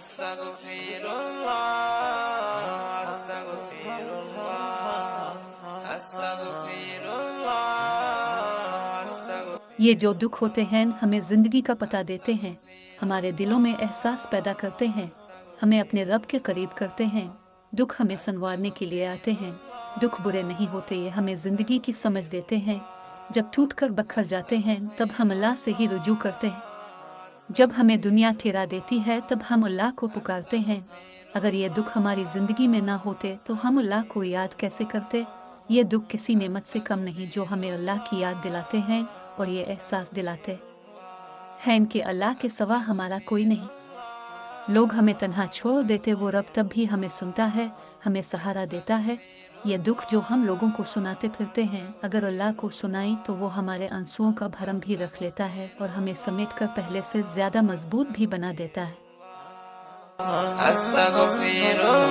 अस्तगफिरुल्लाह, अस्तगफिरुल्लाह, अस्तगफिरुल्लाह, अस्तगफिरुल्लाह। ये जो दुख होते हैं हमें ज़िंदगी का पता देते हैं, हमारे दिलों में एहसास पैदा करते हैं, हमें अपने रब के करीब करते हैं। दुख हमें संवारने के लिए आते हैं। दुख बुरे नहीं होते, ये हमें ज़िंदगी की समझ देते हैं। जब टूट कर बखर जाते हैं तब हम अल्लाह से ही रुजू करते हैं। जब हमें दुनिया ठेरा देती है तब हम अल्लाह को पुकारते हैं। अगर ये दुख हमारी ज़िंदगी में ना होते तो हम अल्लाह को याद कैसे करते? ये दुख किसी नेमत से कम नहीं जो हमें अल्लाह की याद दिलाते हैं और ये एहसास दिलाते हैं कि अल्लाह के सिवा हमारा कोई नहीं। लोग हमें तन्हा छोड़ देते, वो रब तब भी हमें सुनता है, हमें सहारा देता है। ये दुख जो हम लोगों को सुनाते फिरते हैं, अगर अल्लाह को सुनाई तो वो हमारे आंसुओं का भरम भी रख लेता है और हमें समेट कर पहले से ज़्यादा मजबूत भी बना देता है। अस्तगफिरुल्लाह,